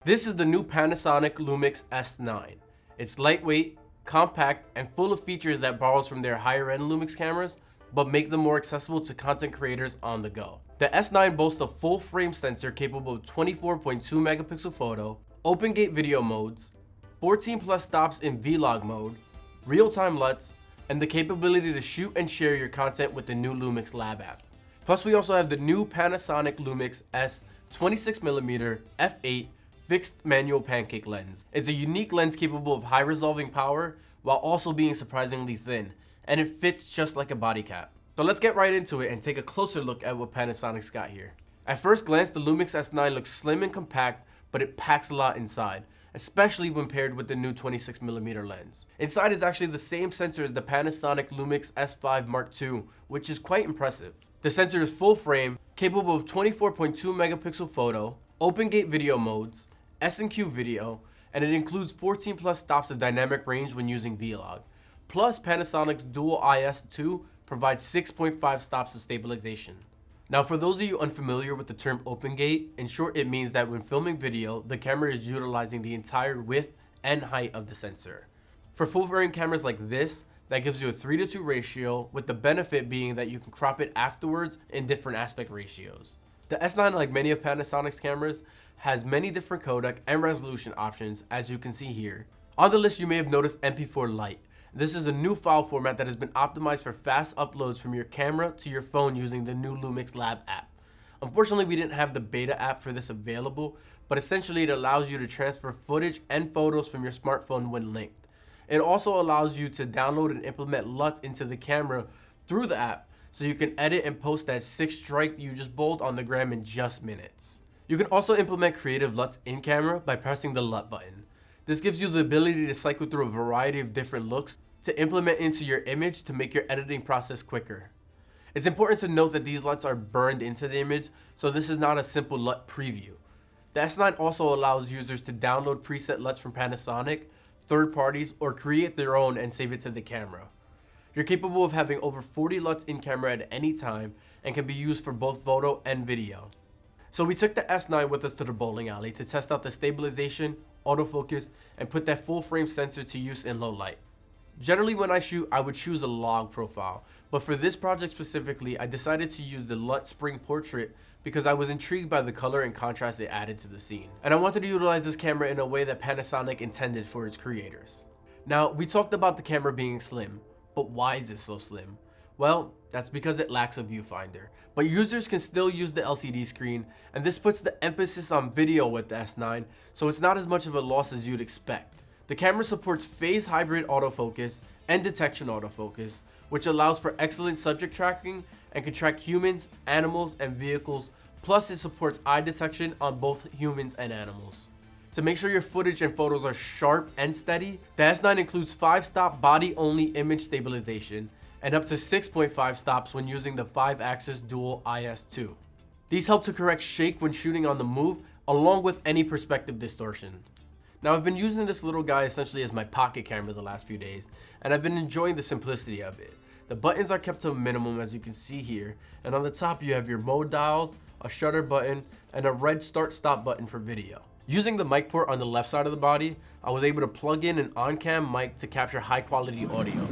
This is the new Panasonic LUMIX S9. It's lightweight, compact, and full of features that borrows from their higher-end LUMIX cameras, but make them more accessible to content creators on the go. The S9 boasts a full-frame sensor capable of 24.2 megapixel photo, open gate video modes, 14 plus stops in vlog mode, real-time LUTs, and the capability to shoot and share your content with the new LUMIX Lab app. Plus, we also have the new Panasonic LUMIX S 26mm f8 Fixed Manual Pancake Lens. It's a unique lens capable of high resolving power while also being surprisingly thin, and it fits just like a body cap. So let's get right into it and take a closer look at what Panasonic's got here. At first glance, the LUMIX S9 looks slim and compact, but it packs a lot inside, especially when paired with the new 26mm lens. Inside is actually the same sensor as the Panasonic LUMIX S5 Mark II, which is quite impressive. The sensor is full frame, capable of 24.2 megapixel photo, open gate video modes, S&Q video, and it includes 14 plus stops of dynamic range when using vlog. Plus, Panasonic's dual IS2 provides 6.5 stops of stabilization. Now, for those of you unfamiliar with the term open gate, in short it means that when filming video, the camera is utilizing the entire width and height of the sensor. For full frame cameras like this, that gives you a 3:2 ratio, with the benefit being that you can crop it afterwards in different aspect ratios. The S9, like many of Panasonic's cameras, has many different codec and resolution options, as you can see here. On the list, you may have noticed MP4 Lite. This is a new file format that has been optimized for fast uploads from your camera to your phone using the new LUMIX Lab app. Unfortunately, we didn't have the beta app for this available, but essentially it allows you to transfer footage and photos from your smartphone when linked. It also allows you to download and implement LUTs into the camera through the app, so you can edit and post that 6 strike you just bowled on the gram in just minutes. You can also implement creative LUTs in camera by pressing the LUT button. This gives you the ability to cycle through a variety of different looks to implement into your image to make your editing process quicker. It's important to note that these LUTs are burned into the image, so this is not a simple LUT preview. The S9 also allows users to download preset LUTs from Panasonic, third parties, or create their own and save it to the camera. You're capable of having over 40 LUTs in camera at any time and can be used for both photo and video. So we took the S9 with us to the bowling alley to test out the stabilization, autofocus, and put that full frame sensor to use in low light. Generally when I shoot, I would choose a log profile, but for this project specifically, I decided to use the LUT Spring Portrait because I was intrigued by the color and contrast it added to the scene. And I wanted to utilize this camera in a way that Panasonic intended for its creators. Now, we talked about the camera being slim, but why is it so slim? Well, that's because it lacks a viewfinder, but users can still use the LCD screen, and this puts the emphasis on video with the S9, so it's not as much of a loss as you'd expect. The camera supports phase hybrid autofocus and detection autofocus, which allows for excellent subject tracking and can track humans, animals, and vehicles, plus it supports eye detection on both humans and animals. To make sure your footage and photos are sharp and steady, the S9 includes 5-stop body-only image stabilization and up to 6.5 stops when using the 5-axis dual IS2. These help to correct shake when shooting on the move, along with any perspective distortion. Now, I've been using this little guy essentially as my pocket camera the last few days, and I've been enjoying the simplicity of it. The buttons are kept to a minimum, as you can see here, and on the top you have your mode dials, a shutter button, and a red start-stop button for video. Using the mic port on the left side of the body, I was able to plug in an on-cam mic to capture high-quality audio.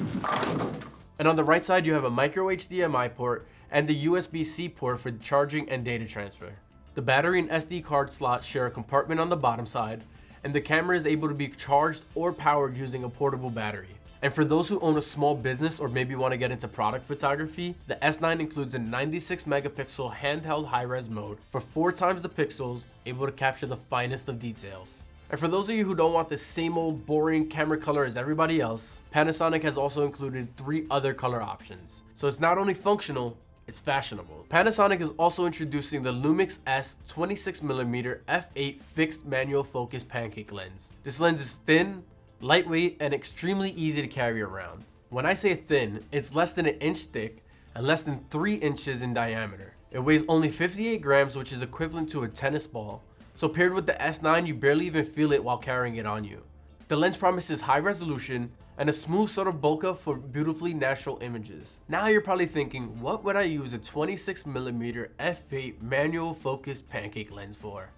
And on the right side, you have a micro HDMI port and the USB-C port for charging and data transfer. The battery and SD card slots share a compartment on the bottom side, and the camera is able to be charged or powered using a portable battery. And for those who own a small business or maybe want to get into product photography, the S9 includes a 96 megapixel handheld high-res mode for 4 times the pixels, able to capture the finest of details. And for those of you who don't want the same old boring camera color as everybody else, Panasonic has also included 3 other color options. So it's not only functional, it's fashionable. Panasonic is also introducing the LUMIX S 26mm f8 Fixed Manual Pancake Lens. This lens is thin, lightweight, and extremely easy to carry around. When I say thin, it's less than an inch thick and less than 3 inches in diameter. It weighs only 58 grams, which is equivalent to a tennis ball. So paired with the S9, you barely even feel it while carrying it on you. The lens promises high resolution and a smooth sort of bokeh for beautifully natural images. Now you're probably thinking, what would I use a 26mm f8 manual focus pancake lens for?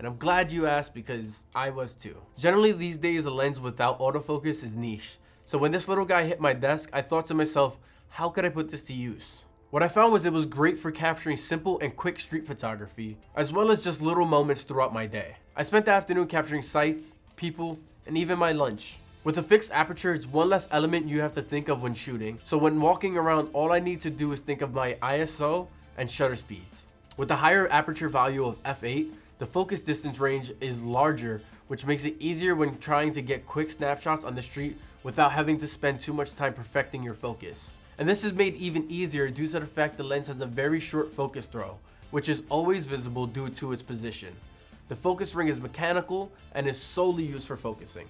And I'm glad you asked because I was too. Generally these days a lens without autofocus is niche. So when this little guy hit my desk, I thought to myself, how could I put this to use? What I found was it was great for capturing simple and quick street photography, as well as just little moments throughout my day. I spent the afternoon capturing sights, people, and even my lunch. With a fixed aperture, it's one less element you have to think of when shooting. So when walking around, all I need to do is think of my ISO and shutter speeds. With the higher aperture value of f8, the focus distance range is larger, which makes it easier when trying to get quick snapshots on the street without having to spend too much time perfecting your focus. And this is made even easier due to the fact the lens has a very short focus throw, which is always visible due to its position. The focus ring is mechanical and is solely used for focusing.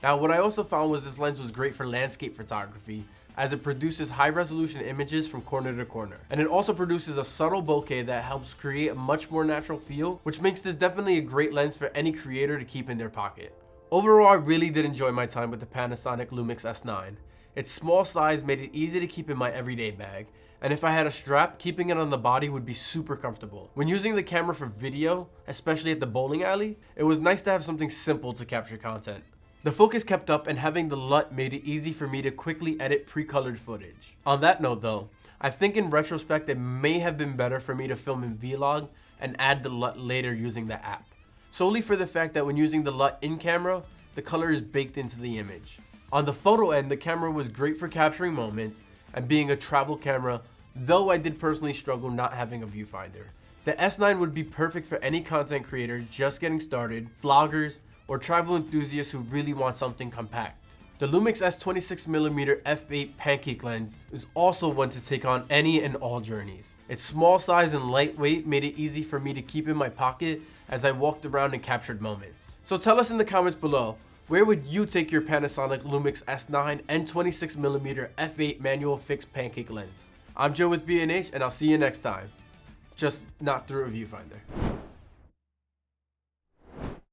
Now what I also found was this lens was great for landscape photography, as it produces high resolution images from corner to corner. And it also produces a subtle bokeh that helps create a much more natural feel, which makes this definitely a great lens for any creator to keep in their pocket. Overall, I really did enjoy my time with the Panasonic LUMIX S9. Its small size made it easy to keep in my everyday bag, and if I had a strap, keeping it on the body would be super comfortable. When using the camera for video, especially at the bowling alley, it was nice to have something simple to capture content. The focus kept up, and having the LUT made it easy for me to quickly edit pre-colored footage. On that note though, I think in retrospect it may have been better for me to film in vlog and add the LUT later using the app. Solely for the fact that when using the LUT in camera, the color is baked into the image. On the photo end, the camera was great for capturing moments and being a travel camera, though I did personally struggle not having a viewfinder. The S9 would be perfect for any content creator just getting started, vloggers, or travel enthusiasts who really want something compact. The LUMIX S 26mm f8 pancake lens is also one to take on any and all journeys. Its small size and lightweight made it easy for me to keep in my pocket as I walked around and captured moments. So tell us in the comments below, where would you take your Panasonic LUMIX S9 and 26mm f8 manual fixed pancake lens? I'm Joe with B&H, and I'll see you next time. Just not through a viewfinder.